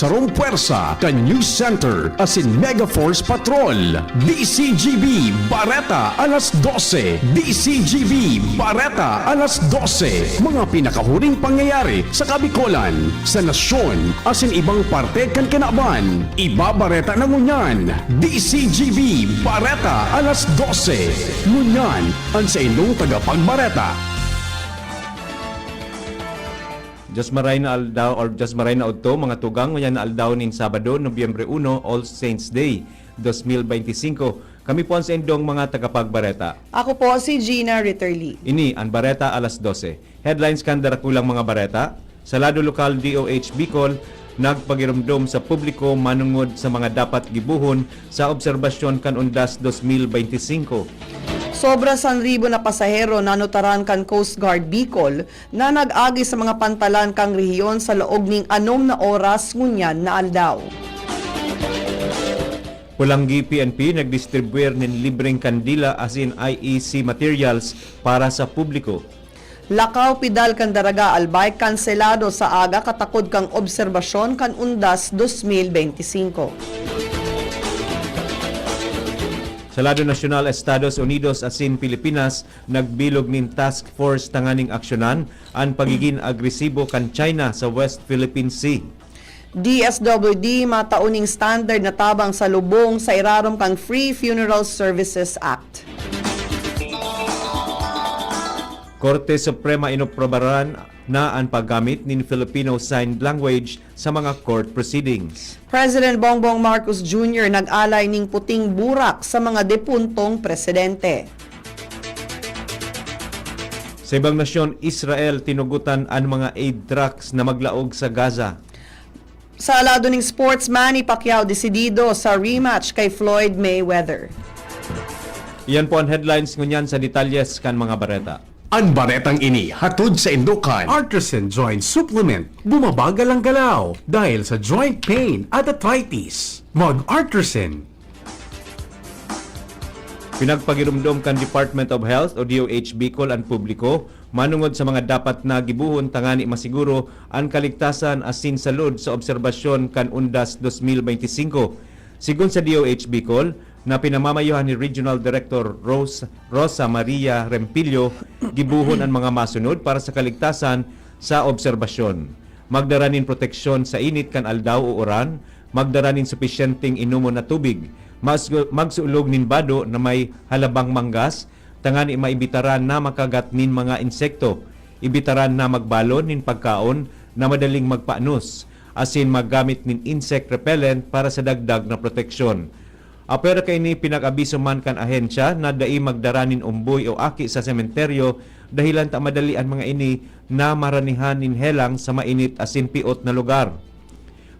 nagsarong puwersa kan News Center asin Mega Force Patrol. DCGB Bareta alas 12. DCGB Bareta alas 12. Mga pinakahuling pangyayari sa Kabikolan, sa nasyon, asin ibang parte kan kinaban. Iba Bareta na ngunyan. DCGB Bareta alas 12. Ngunyan ang sa inyong tagapagbareta. Diyos maray na aldaw or Diyos maray na udto mga tugang ngayon na aldaw nin Sabado, Nobyembre 1, All Saints Day 2025. Kami po ang sa indong mga tagapagbareta. Ako po si Gina Ritterly. Ini ang Bareta alas 12. Headlines kan darakulang mga bareta. Sa lado lokal DOH Bicol, nagpagirumdom sa publiko manungod sa mga dapat gibuhon sa obserbasyon kan Undas 2025. Sobra 1,000 na pasahero na nanotaran kan Coast Guard Bicol na nag-agi sa mga pantalan kang rehiyon sa loob ning 6 na oras ngunyan na aldaw. Pulanggi PNP nagdistribuer nin libreng kandila as in IEC materials para sa publiko. Lakaw pidal kan daraga albay kanselado sa aga katakod kang obserbasyon kan Undas 2025. Sa lado nasyonal Estados Unidos asin Pilipinas nagbilog nin task force tanganing aksyonan ang pagiging agresibo kan China sa West Philippine Sea. DSWD matauning standard na tabang sa lubong sa irarom kang Free Funeral Services Act. Korte Suprema inoprobaran na ang paggamit ng Filipino Sign Language sa mga court proceedings. President Bongbong Marcos Jr. nag-alay ning puting burak sa mga depuntong presidente. Sa ibang nasyon, Israel tinugutan ang mga aid trucks na maglaog sa Gaza. Sa lado ning sports, Manny Pacquiao desidido sa rematch kay Floyd Mayweather. Iyan po ang headlines ngunyan sa detalyes kan mga bareta. Ang baretang ini hatod sa Indukan. Artisan Joint Supplement. Bumabagal ang galaw dahil sa joint pain at arthritis. Mag-Artisan. Pinagpagirumdom kan Department of Health o DOH Bicol ang publiko manungod sa mga dapat na gibuhon tangani masiguro ang kaligtasan asin salud sa obserbasyon kan Undas 2025. Sigon sa DOH Bicol, na pinamamayuhan ni Regional Director Rosa Maria Rempillo, gibuhon ang mga masunod para sa kaligtasan sa obserbasyon. Magdaranin proteksyon sa init kan aldaw o oran, magdaranin supisyenteng inumon na tubig, magsulog nin bado na may halabang manggas, tangani maibitaran na makagat nin mga insekto, ibitaran na magbalon nin pagkaon na madaling magpaanus, asin maggamit nin insect repellent para sa dagdag na proteksyon. Apero kay ni pinag-abiso man kan ahensya na dai magdaranin umboy o aki sa sementeryo dahilan ta madalian mga ini na maranihan nin helang sa mainit asin piot na lugar.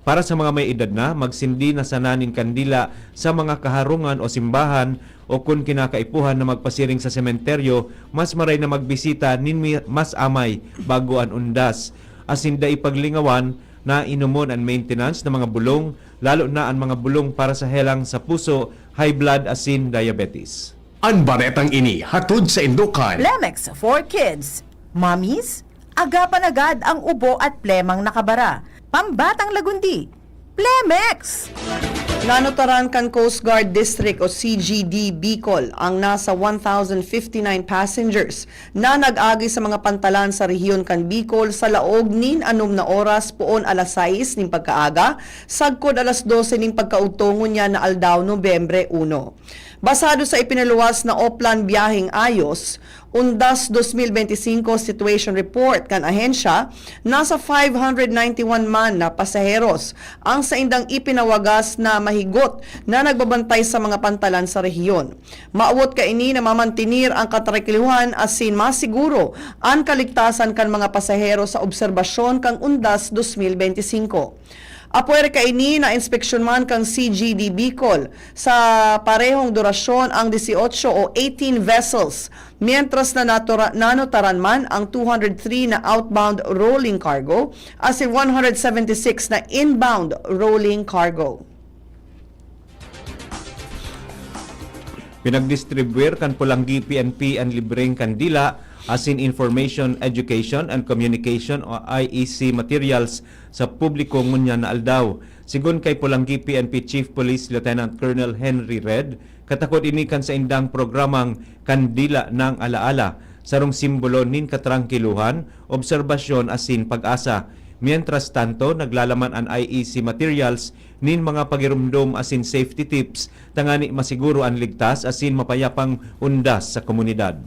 Para sa mga may edad na, magsindi na sananin kandila sa mga kaharungan o simbahan o kung kinakaipuhan na magpasiring sa sementeryo, mas maray na magbisita nin mas amay bago ang undas. Asin dai paglingawan na inumon ang maintenance ng mga bulong, lalo na ang mga bulong para sa helang sa puso, high blood asin diabetes. Ang baretang ini hatod sa Indukan. Plemex for Kids. Mommies, agapan agad ang ubo at plemang nakabara. Pambatang lagundi. Plemex! Nanotaran kan Coast Guard District o CGD Bicol ang nasa 1,059 passengers na nag-agi sa mga pantalan sa rehiyon kan Bicol sa laog nin 6 na oras poon alas 6 ning pagkaaga, sagkod alas 12 ning pagkautongon niya na aldaw Nobyembre 1. Basado sa ipinaluwas na Oplan Biyaheng Ayos, Undas 2025 Situation Report kan ahensya, nasa 591 man na pasaheros ang sa indang ipinawagas na mahigot na nagbabantay sa mga pantalan sa rehiyon. Maawot ka ini na mamantinir ang katrakiluhan asin masiguro ang kaligtasan kan mga pasahero sa obserbasyon kang Undas 2025. Apuer ka ini na inspeksyon man kang CGD Bicol sa parehong durasyon ang 18 o 18 vessels, mientras na nanotaran man ang 203 na outbound rolling cargo as in 176 na inbound rolling cargo. Pinagdistribuer kan Pulanggi PNP ang libreng kandila as in Information, Education and Communication o IEC materials sa publiko ngunya na aldaw. Sigun kay Pulangi PNP Chief Police Lieutenant Colonel Henry Red, katakot inikan sa indang programang Kandila ng Alaala, sarong simbolo nin katrangkiluhan, obserbasyon asin pag-asa. Mientras tanto, naglalaman ang IEC materials nin mga pagirumdom asin safety tips tangani masiguro ang ligtas asin mapayapang undas sa komunidad.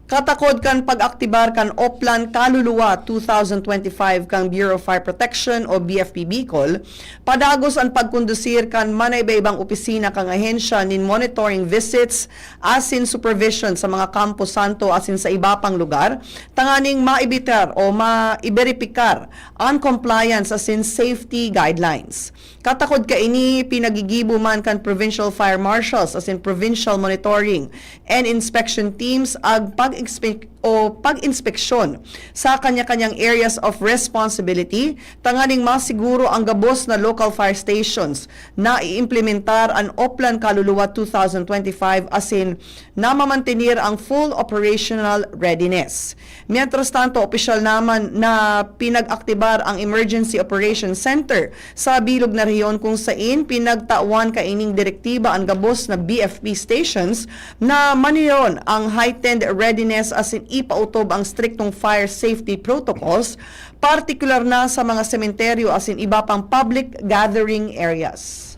Katakod kan pag-aktibar kan Oplan Kaluluwa 2025 kang Bureau of Fire Protection o BFP Bicol, padagos ang pagkondusir kan manay-ibang opisina kang ahensya nin monitoring visits asin supervision sa mga Campo Santo asin sa iba pang lugar, tanganing maibitar o maiberipikar ang compliance asin safety guidelines. Katakod ka ini pinagigibo man kan provincial fire marshals asin provincial monitoring and inspection teams ag pag-inspeksyon sa kanya-kanyang areas of responsibility, tanganing masiguro ang gabos na local fire stations na iimplementar ang Oplan Kaluluwa 2025 asin na mamantenir ang full operational readiness. Mientras tanto, opisyal naman na pinag-aktibar ang Emergency Operations Center sa bilog na rehiyon kung saan pinagtawan kaining direktiba ang gabos na BFP stations na maniron ang heightened readiness asin ipautob ang striktong fire safety protocols, partikular na sa mga sementeryo asin iba pang public gathering areas.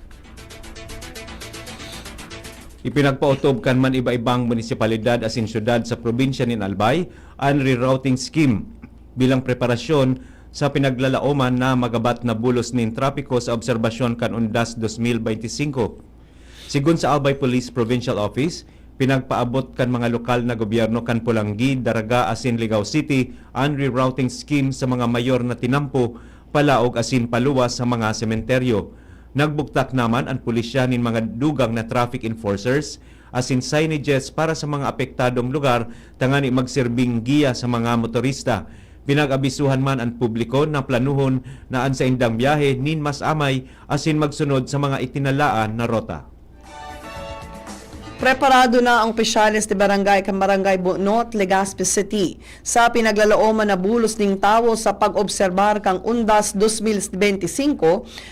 Ipinagpautob kan man iba-ibang munisipalidad asin syudad sa probinsya nin Albay ang rerouting scheme bilang preparasyon sa pinaglalaoman na magabat na bulos nin trapiko sa obserbasyon kan Undas 2025. Sigun sa Albay Police Provincial Office, pinagpaabot kan mga lokal na gobyerno kan Pulangi, Daraga asin Ligao City ang rerouting scheme sa mga mayor na tinampo, palaog asin paluwas sa mga sementeryo. Nagbuktak naman ang pulisya nin mga dugang na traffic enforcers asin signages para sa mga apektadong lugar tangani magsirbing giya sa mga motorista. Pinag-abisuhan man ang publiko na planuhon na ang sa indang biyahe nin mas amay asin magsunod sa mga itinalaan na rota. Preparado na ang opisyalis de Barangay kan Barangay Bunot, Legazpi City sa pinaglalooman na bulos ning tawo sa pag-obserbar kang Undas 2025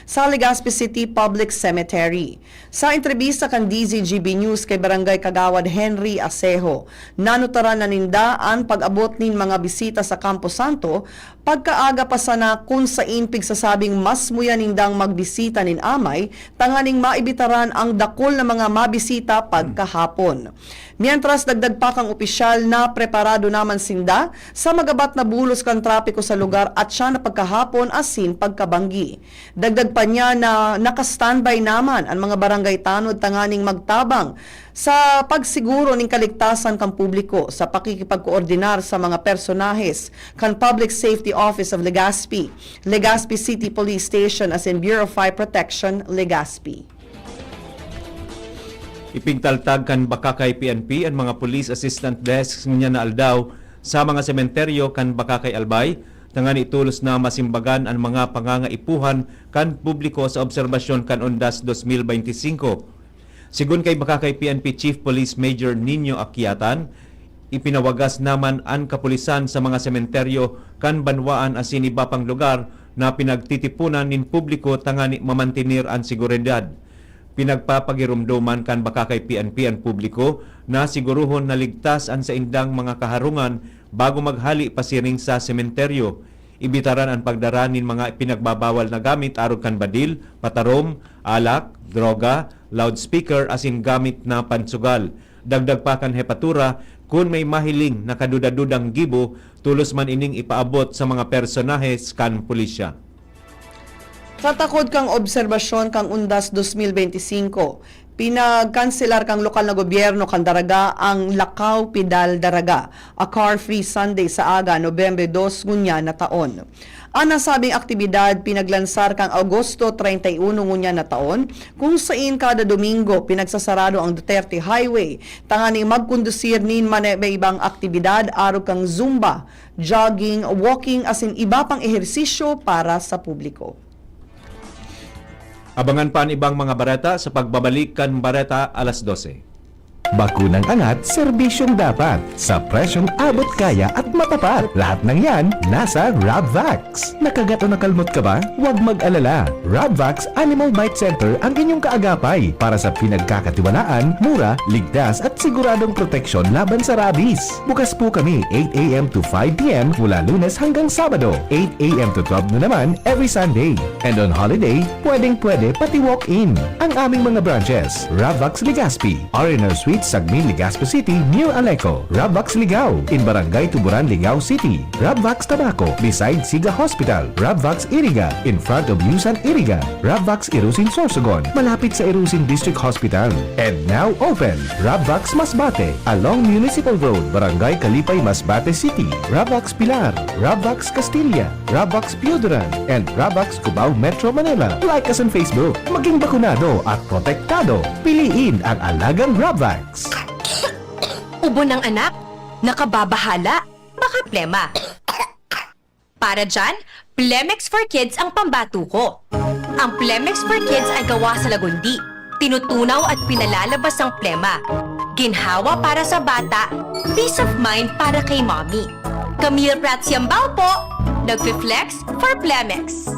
sa Legazpi City Public Cemetery. Sa entrevista kan DZGB News kay Barangay Kagawad Henry Asejo, nanutaran na ninda ang pag-abot nin mga bisita sa Campo Santo pagkaaga pa sana kung sa inpig sasabing mas muya nindang magbisita nin amay, tanganing maibitaran ang dakol na mga mabisita pagkahapon. Mientras dagdag pa kang opisyal na preparado naman sinda sa magabat na bulos kan trapiko sa lugar at siya na pagkahapon asin pagkabanggi. Dagdag pa niya na naka-standby naman ang mga barangay tanod tanganing magtabang sa pagsiguro ng kaligtasan kang publiko sa pakikipagkoordinar sa mga personahes kan Public Safety Office of Legazpi, Legazpi City Police Station as in Bureau of Fire Protection, Legazpi. Ipigtaltag kan Bakakay PNP ang mga police assistant desks niya na aldaw sa mga sementeryo kan Bakakay Albay, tangani itulos na masimbagan ang mga pangangaipuhan kan publiko sa obserbasyon kan Undas 2025. Sigun kay Bakakay PNP Chief Police Major Nino Akyatan, ipinawagas naman ang kapulisan sa mga sementeryo kan banwaan asin iba pang lugar na pinagtitipunan nin publiko tangani mamantinir ang seguridad. Pinagpapagirumduman kan Bakakay PNP ang publiko na siguruhon na ligtas ang sa indang mga kaharungan bago maghali pasiring sa sementeryo. Ibitaran ang pagdaranin mga pinagbabawal na gamit aron kan badil, patarom, alak, droga, loudspeaker asin gamit na pansugal. Dagdag pa kan hepatura kung may mahiling na kadudadudang gibo, tulos man ining ipaabot sa mga personahes kan pulisya. Katakod kang obserbasyon kang Undas 2025, pinagkanselar kang lokal na gobyerno kan Daraga ang Lakaw Pidal Daraga, a car-free Sunday sa aga, Nobyembre 2 ngunya na taon. Ang nasabing aktibidad pinaglansar kang Agosto 31 ngunya na taon, kung saan kada Domingo pinagsasarado ang Duterte Highway, tanganing magkondusir nin ibang aktibidad aro kang Zumba, jogging, walking asin iba pang ehersisyo para sa publiko. Abangan pa ang ibang mga bareta sa pagbabalik kan Bareta alas 12. Bakunang angat, serbisyong dapat. Sa presyong abot kaya at matapat. Lahat ng yan, nasa Rabvax. Nakagat o nakalmot ka ba? Huwag mag-alala. Rabvax Animal Bite Center ang inyong kaagapay para sa pinagkakatiwalaan, mura, ligtas at siguradong proteksyon laban sa rabies. Bukas po kami 8 a.m. to 5 p.m. mula Lunes hanggang Sabado, 8 a.m. to 12 na naman every Sunday. And on holiday, pwedeng-pwede pati walk-in. Ang aming mga branches, Rabvax Legazpi, R&R Suite Sagmin, Legazpi City, near Aleco. Rabvax Ligao, in Barangay Tuburan, Ligao City. Rabvax Tabaco, beside Siga Hospital. Rabvax Iriga, in front of Yusan Iriga. Rabvax Irusin Sorsogon, malapit sa Irusin District Hospital. And now open, Rabvax Masbate, along Municipal Road, Barangay Kalipay, Masbate City. Rabvax Pilar, Rabvax Castilla, Rabvax Piudaran, and Rabvax Cubao, Metro Manila. Like us on Facebook, maging bakunado at protektado. Piliin ang alagang Rabvax. Ubo ng anak, nakababahala, baka plema. Para dyan, Plemex for Kids ang pambato ko. Ang Plemex for Kids ay gawa sa lagundi. Tinutunaw at pinalalabas ang plema. Ginhawa para sa bata, peace of mind para kay mommy. Camille Prats Yambao po, nagfi-flex for Plemex.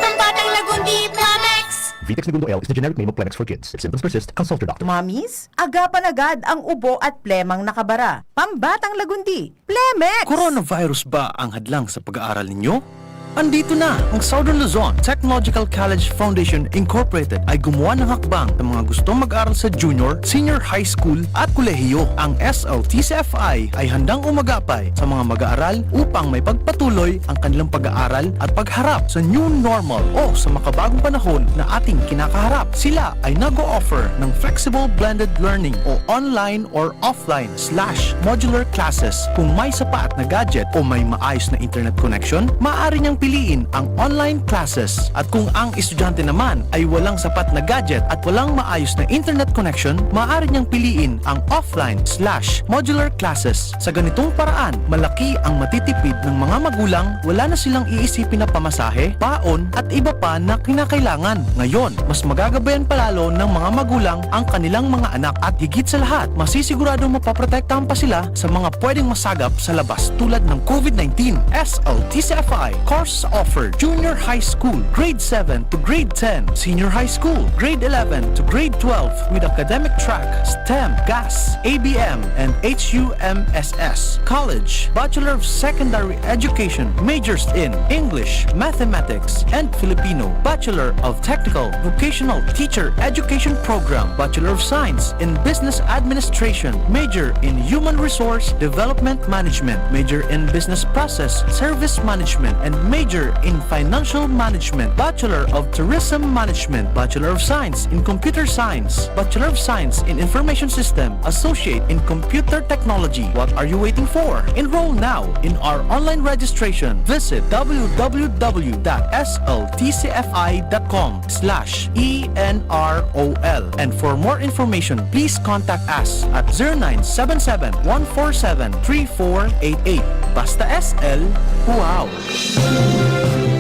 Pambatang lagundi, Plemex! Vitex Segundo L is the generic name of Plemex for kids. If symptoms persist, consult your doctor. Mommies, agapan agad ang ubo at plemang nakabara. Pambatang lagundi, Plemex! Coronavirus ba ang hadlang sa pag-aaral ninyo? Andito na ang Southern Luzon Technological College Foundation Incorporated ay gumawa ng hakbang sa mga gustong mag-aral sa junior, senior high school at kolehiyo. Ang SLTCFI ay handang umagapay sa mga mag-aaral upang may pagpatuloy ang kanilang pag-aaral at pagharap sa new normal o sa makabagong panahon na ating kinakaharap. Sila ay nag-o-offer ng flexible blended learning o online or offline/modular classes. Kung may sapat na gadget o may maayos na internet connection, maaari niyang piliin ang online classes. At kung ang estudyante naman ay walang sapat na gadget at walang maayos na internet connection, maaari niyang piliin ang offline/modular classes. Sa ganitong paraan, malaki ang matitipid ng mga magulang, wala na silang iisipin na pamasahe, baon at iba pa na kinakailangan. Ngayon, mas magagabayan palalo ng mga magulang ang kanilang mga anak at higit sa lahat, masisiguradong mapaprotektahan pa sila sa mga pwedeng masagap sa labas tulad ng COVID-19. SLTCFI course offered junior high school, grade 7 to grade 10, senior high school, grade 11 to grade 12 with academic track, STEM, GAS, ABM, and HUMSS. College, Bachelor of Secondary Education, majors in English, Mathematics, and Filipino. Bachelor of Technical Vocational Teacher Education Program, Bachelor of Science in Business Administration, major in Human Resource Development Management, major in Business Process Service Management, and major in Financial Management, Bachelor of Tourism Management, Bachelor of Science in Computer Science, Bachelor of Science in Information System, Associate in Computer Technology. What are you waiting for? Enroll now in our online registration. Visit www.sltcfi.com/ENROL. And for more information, please contact us at 0977-147-3488. Basta SL, wow!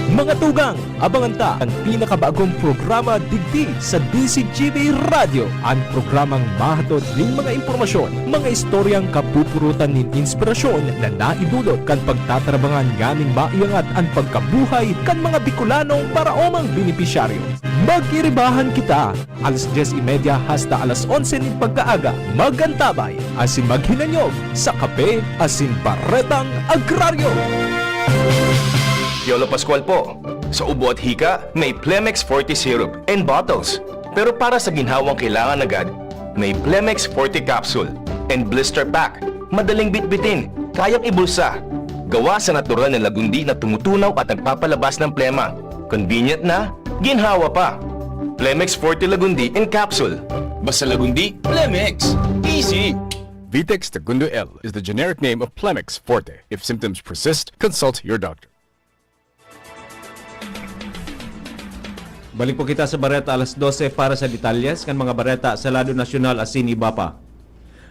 Mga tugang, abangan ta ang pinakabagong programa digdi sa DCGB Radio. Ang programang mahatod ning mga impormasyon, mga istoryang kapupurutan nin inspirasyon na naidulot kan pagtatrabangan gaming maiangat ang pagkabuhay kan mga Bicolanong paraomang benepisyaryo. Mag-iribahan kita, alas 10:30 hasta alas 11 ning pagkaaga. Magantabay, asin maghinanyog sa kape, asin baretang agraryo. Yolo Pascual po. Sa ubo at hika, may Plemex Forte Syrup and bottles. Pero para sa ginhawang kailangan agad, may Plemex Forte Capsule and Blister Pack. Madaling bitbitin, kayang ibulsa. Gawa sa natural na lagundi na tumutunaw at nagpapalabas ng plema. Convenient na, ginhawa pa. Plemex Forte Lagundi in Capsule. Basta lagundi, Plemex. Easy! Vitex Segundo L is the generic name of Plemex Forte. If symptoms persist, consult your doctor. Balik po kita sa Bareta alas 12 para sa detalyes kan mga Bareta sa lado nasyonal asin iba pa.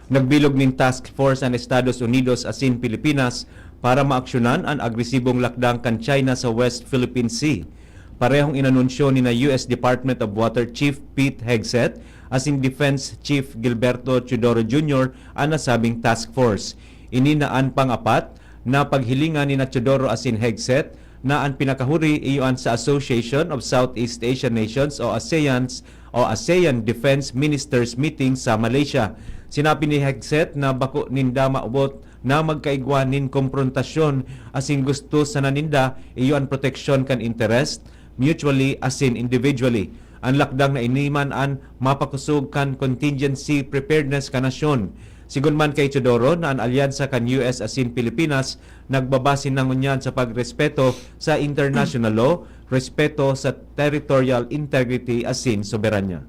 Nagbilog ning Task Force ang Estados Unidos asin Pilipinas para maaksyonan ang agresibong lakdang kan China sa West Philippine Sea. Parehong inanunsyo ni na US Department of Water Chief Pete Hegseth asin Defense Chief Gilberto Teodoro Jr. ang nasabing task force. Ininaan pang-apat na paghilingan ni Teodoro asin Hegseth na ang pinakahuri iyon sa Association of Southeast Asian Nations o ASEAN Defense Ministers Meeting sa Malaysia. Sinabi ni Hegseth na bako ninda maubot na magkaigwanin komprontasyon asin gusto sa naninda iyon proteksyon kan interest mutually asin individually. Ang lakdang na iniman an mapakusog kan contingency preparedness ka nasyon. Sigun man kay Teodoro na ang alyansa kan US asin Pilipinas nagbabasin ng unyan sa pagrespeto sa international law, respeto sa territorial integrity asin soberanya.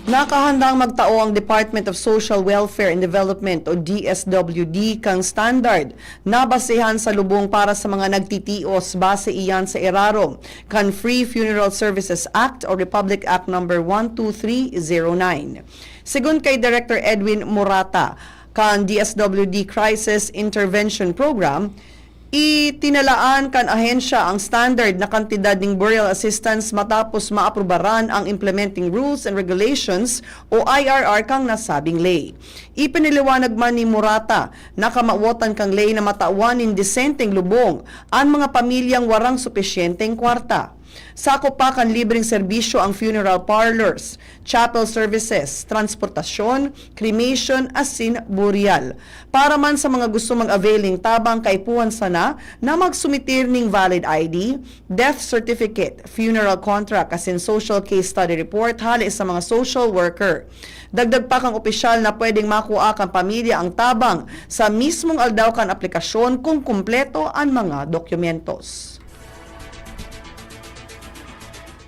Nakahandang magtao ang Department of Social Welfare and Development o DSWD kang standard na basehan sa lubong para sa mga nagtitios base iyan sa Erarom kan Free Funeral Services Act o Republic Act No. 12309. Sigun kay Director Edwin Morata kan DSWD Crisis Intervention Program, itinalaan kan ahensya ang standard na kantidad ng burial assistance matapos maaprubaran ang Implementing Rules and Regulations o IRR kang nasabing lay. Ipiniliwanag man ni Morata na kamawatan kang lay na matauanin disenteng lubong ang mga pamilyang warang supisyenteng kwarta. Sakop pa kan libreng serbisyo ang funeral parlors, chapel services, transportasyon, cremation, asin burial. Para man sa mga gusto mag-availing tabang kaipuhan sana na magsumitir ning valid ID, death certificate, funeral contract, asin social case study report hali sa mga social worker. Dagdag pa kang opisyal na pwedeng makuha kang pamilya ang tabang sa mismong aldaw kan aplikasyon kung kumpleto ang mga dokumentos.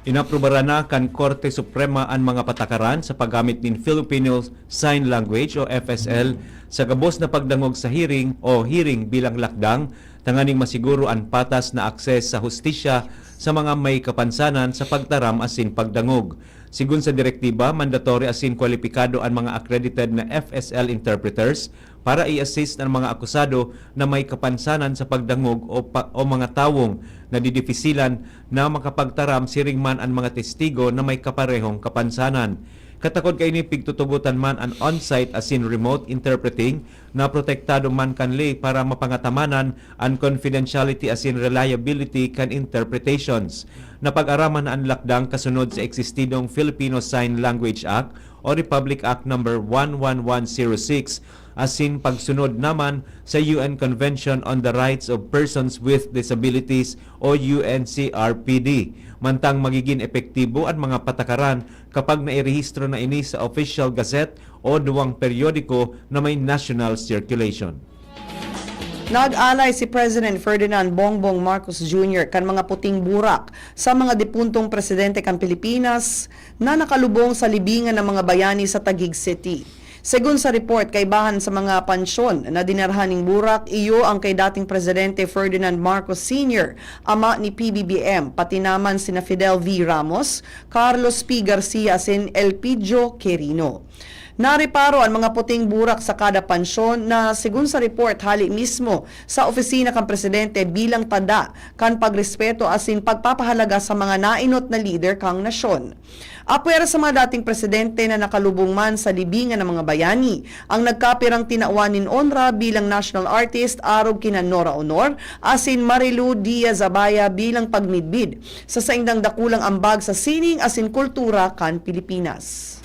Inaprobara na kan Korte Suprema ang mga patakaran sa paggamit ng Filipino Sign Language o FSL sa gabos na pagdangog sa hearing o hearing bilang lakdang tanganing masiguro ang patas na akses sa hustisya sa mga may kapansanan sa pagtaram asin pagdangog. Sigun sa direktiba, mandatory asin kwalipikado ang mga accredited na FSL interpreters para i-assist ang mga akusado na may kapansanan sa pagdangog o mga tawong na didifisilan na makapagtaram siring man ang mga testigo na may kaparehong kapansanan. Katakod kay ni pigtutubutan man ang on-site asin remote interpreting na protektado man kanli para mapangatamanan ang confidentiality asin reliability kan interpretations. Napag-araman ang lakdang kasunod sa eksistidong Filipino Sign Language Act o Republic Act No. 11106 asin pagsunod naman sa UN Convention on the Rights of Persons with Disabilities o UNCRPD. Mantang magiging epektibo ang mga patakaran kapag nairehistro na ini sa Official Gazette o duwang periodiko na may national circulation. Nag-alay si President Ferdinand Bongbong Marcos Jr. kan mga puting burak sa mga dipuntong presidente kan Pilipinas na nakalubong sa libingan ng mga bayani sa Taguig City. Segun sa report, kaibahan sa mga pansyon na dinarhaning burak, iyo ang kay dating Presidente Ferdinand Marcos Sr., ama ni PBBM, pati naman sina Fidel V. Ramos, Carlos P. Garcia, sin Elpidio Quirino. Nariparo ang mga puting burak sa kada pansyon na sigun sa report hali mismo sa opisina kan presidente bilang tada kan pagrespeto asin pagpapahalaga sa mga nainot na leader kang nasyon. Apwera sa mga dating presidente na nakalubong man sa libingan ng mga bayani, ang nagkapirang tinauanin onra bilang national artist arog kina Nora Honor asin Marilu Diaz-Abaya bilang pagmidbid sa saindang dakulang ambag sa sining asin kultura kan Pilipinas.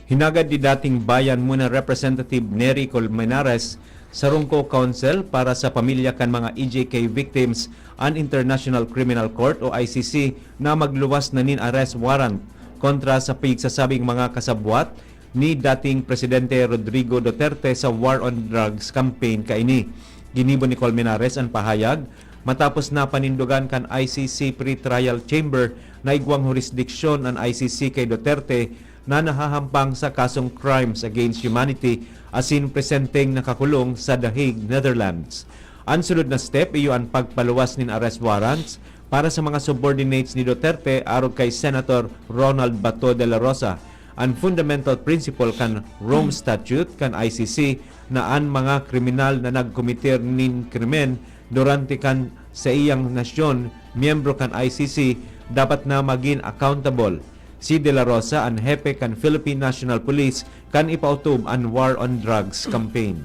Hinagad di dating bayan muna Representative Nery Colmenares sa Rungco Council para sa pamilya kan mga EJK victims ang International Criminal Court o ICC na magluwas na nin arrest warrant kontra sa pigsasabing mga kasabwat ni dating Presidente Rodrigo Duterte sa War on Drugs campaign kaini. Ginibo ni Colmenares ang pahayag matapos na panindugan kan ICC Pre-Trial Chamber na igwang jurisdiksyon ang ICC kay Duterte na nahahampang sa kasong crimes against humanity asin presenteng nakakulong sa The Hague, Netherlands. Ang sunod na step iyo ang pagpaluwas nin arrest warrants para sa mga subordinates ni Duterte arog kay Senator Ronald Bato de la Rosa. Ang fundamental principle kan Rome Statute kan ICC na ang mga kriminal na nagkomitir nin krimen durante kan sa iyang nasyon, miyembro kan ICC, dapat na maging accountable. Si De La Rosa ang hepe kan Philippine National Police kan ipautom ang War on Drugs campaign.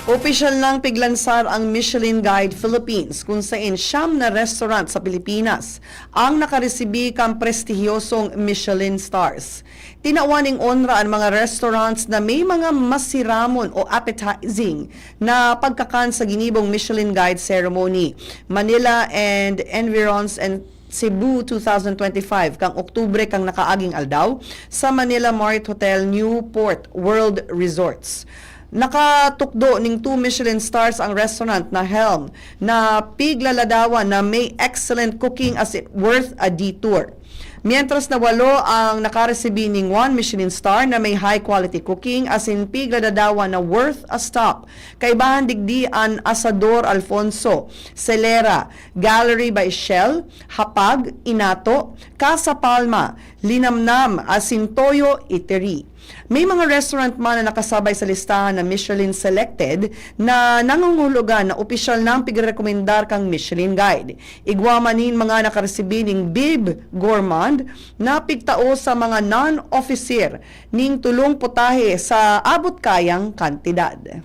Opisyal nang piglansar ang Michelin Guide Philippines kung saan 9 na restaurant sa Pilipinas ang nakaresibi kang prestihiyosong Michelin stars. Tinawaning onra ang mga restaurants na may mga masiramon o appetizing na pagkakan sa ginibong Michelin Guide ceremony. Manila and Environs and Cebu 2025 kang Oktubre kang nakaaging aldaw sa Manila Marriott Hotel Newport World Resorts. Nakatukdo ning 2 Michelin stars ang restaurant na Helm na piglaladawan na may excellent cooking as it worth a detour. Mientras na 8 ang nakaresibi ning 1 Michelin star na may high quality cooking as in piglaladawan na worth a stop. Kaibahan digdi ang Asador Alfonso, Celera, Gallery by Shell, Hapag, Inato, Casa Palma, Linamnam, Asintoyo, Eatery. May mga restaurant man na nakasabay sa listahan na Michelin Selected na nangungulugan na opisyal nang pigrekomendar kang Michelin Guide. Igwamanin mga nakaresibi ning Bib Gourmand na pigtao sa mga non-officer ning tulong putahe sa abot kayang kantidad.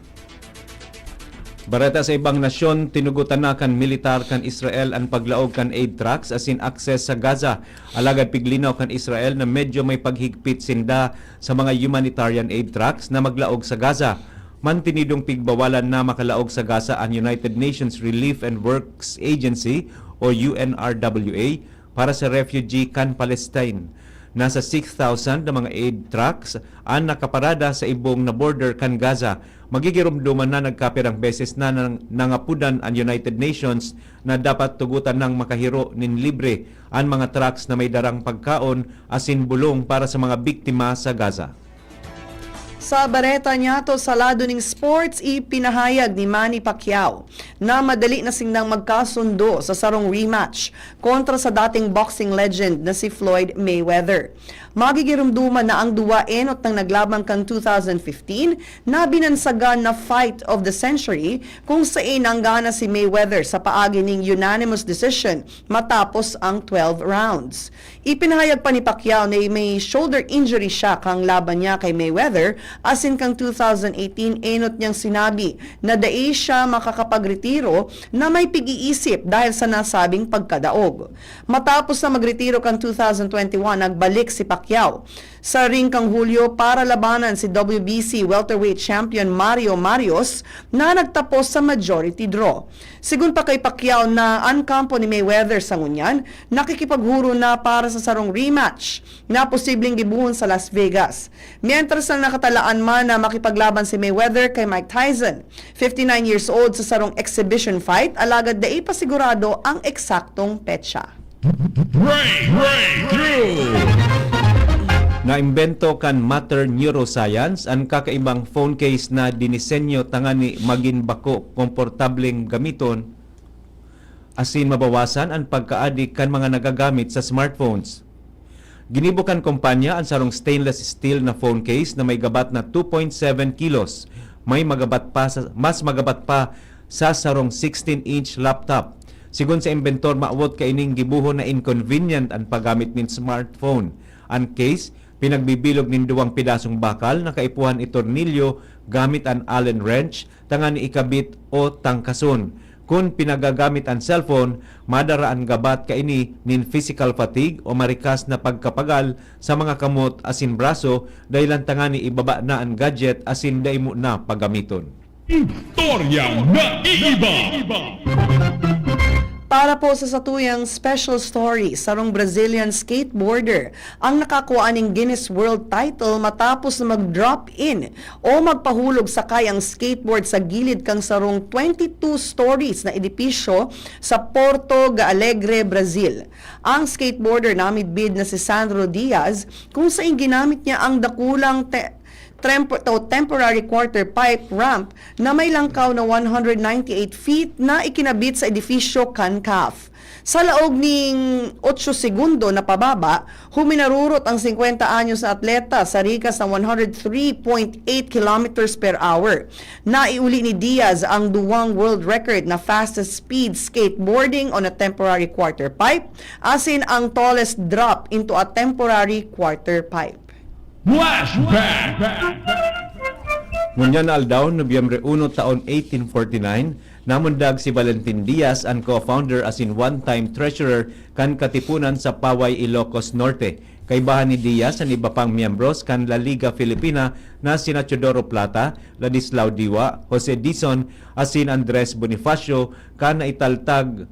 Barata sa ibang nasyon, tinugutan na kan militar kan Israel ang paglaog kan aid trucks asin access sa Gaza. Alagad piglinaw kan Israel na medyo may paghigpit sinda sa mga humanitarian aid trucks na maglaog sa Gaza. Mantinidong pigbawalan na makalaog sa Gaza ang United Nations Relief and Works Agency o UNRWA para sa refugee kan Palestine. Nasa 6,000 na mga aid trucks ang nakaparada sa ibong na border kan Gaza. Magigirumduman na nagkapirang beses na nangapudan ang United Nations na dapat tugutan ng makahiro nin libre ang mga trucks na may darang pagkaon asin bulong para sa mga biktima sa Gaza. Sa bareta niya to sa lado ng sports, ipinahayag ni Manny Pacquiao na madali na sindang magkasundo sa sarong rematch kontra sa dating boxing legend na si Floyd Mayweather. Magigirumduman na ang duwaenot ng naglaban kang 2015 na binansagan na fight of the century kung saan nanggana si Mayweather sa paagi ng unanimous decision matapos ang 12 rounds. Ipinahayag pa ni Pacquiao na may shoulder injury siya kang laban niya kay Mayweather asin kang 2018 enot niyang sinabi na dai siya makakapagretiro na may pag-iisip dahil sa nasabing pagkadaog. Matapos na magretiro kang 2021, nagbalik si Pacquiao sa ring kang Hulyo para labanan si WBC welterweight champion Mario Marios na nagtapos sa majority draw. Sigun pa kay Pacquiao na ang kampo ni Mayweather sa ngunyan, nakikipaghuro na para sa sarong rematch na posibleng gibuhon sa Las Vegas. Mientras na nakatalaan man na makipaglaban si Mayweather kay Mike Tyson, 59 years old sa sarong exhibition fight, alagad dai pa sigurado ang eksaktong petsa. Naimbento kan Matter Neuroscience ang kakaibang phone case na dinisenyo tangani magin bako komportableng gamiton asin mabawasan ang pagkaadik kan mga nagagamit sa smartphones. Ginibukan kumpanya ang sarong stainless steel na phone case na may gabat na 2.7 kilos. May mas magabat pa sa sarong 16-inch laptop. Sigun sa inventor, maawot kaining gibuhon na inconvenient ang paggamit ng smartphone. Ang case, pinagbibilog nin 2 pidasong bakal na kaipuhan itornilyo gamit ang Allen wrench, tangani ikabit o tangkason. Kung pinagagamit ang cellphone, madara ang gabat kaini nin physical fatigue o marikas na pagkapagal sa mga kamot asin braso dahilan tangani ibaba na ang gadget asin daimo na paggamiton. Istorya na iiba! Para po sa satuyang special story, sarong Brazilian skateboarder ang nakakuha ng Guinness World Title matapos na mag-drop in o magpahulog sakay ang skateboard sa gilid kang sarong 22 stories na edipisyo sa Porto Alegre, Brazil. Ang skateboarder na midbid na si Sandro Diaz kung saan ginamit niya ang dakulang temporary quarter pipe ramp na may langkaw na 198 feet na ikinabit sa edifisyo CANCAF. Sa laog ning 8 segundo na pababa, huminarurot ang 50 anyos na atleta sa rikas ng 103.8 kilometers per hour. Naiuli ni Diaz ang duwang world record na fastest speed skateboarding on a temporary quarter pipe, asin ang tallest drop into a temporary quarter pipe. Ngunyan na aldaw, Nobyembre 1 taon 1849, namundag si Valentin Diaz, ang co-founder as in one-time treasurer kan Katipunan sa Paway, Ilocos Norte. Kaibahan ni Diaz ang iba pang miyembros kan La Liga Filipina na sina Teodoro Plata, Ladislao Diwa, Jose Dizon, asin Andres Bonifacio kan naitatag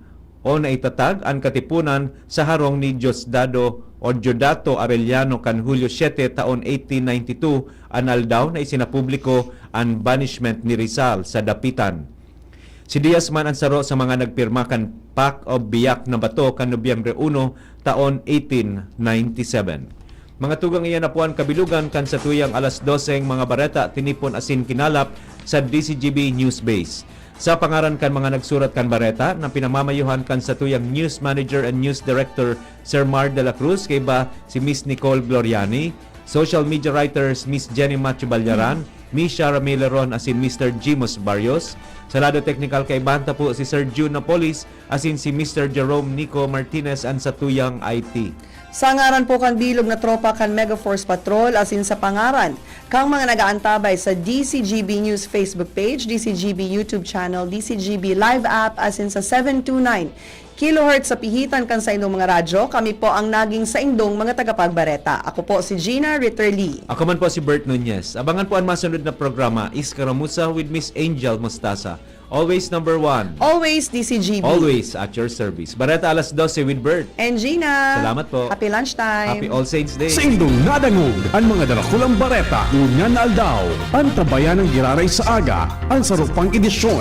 ang Katipunan sa harong ni Diosdado o Diodato Arellano kan Hulyo 7 taon 1892, anal daw na isinapubliko ang banishment ni Rizal sa dapitan. Si Diaz man ang saro sa mga nagpirma kan Pact of Biak na Bato kan Nobyembre 1 taon 1897. Mga tugang iyan na po ang kabilugan kan sa tuyang alas 12 mga bareta tinipon asin kinalap sa DCGB News Base. Sa pangaran kan mga nagsurat kan bareta na pinamamayuhan kan sa tuyang News Manager and News Director Sir Mar de la Cruz, kay ba si Miss Nicole Gloriani, social media writers Miss Jenny Macho Balyaran, Miss Shara Milleron asin Mr. Jimos Barrios. Sa lado technical kay banta po si Sir June Napolis asin si Mr. Jerome Nico Martinez ang sa tuyang IT. Sa ngaran po kan bilog na tropa kan Megaforce Patrol asin sa pangaran kang mga nagaantabay sa DCGB News Facebook page, DCGB YouTube channel, DCGB Live app asin sa 729 kHz sa pihitan kan sa indong mga radyo, kami po ang naging sa indong mga tagapagbareta. Ako po si Gina Ritterly. Ako man po si Bert Nunez. Abangan po ang masunod na programa, Iskaramusa with Miss Angel Mostasa. Always number 1. Always DCGB. Always at your service. Bareta alas 12 with Bert. And Gina. Salamat po. Happy lunchtime. Happy All Saints Day. Sa indong nadangog, ang mga dalakulang bareta, ngunyan na aldaw, ang tabayan ng giraray sa aga, ang sarupang edisyon.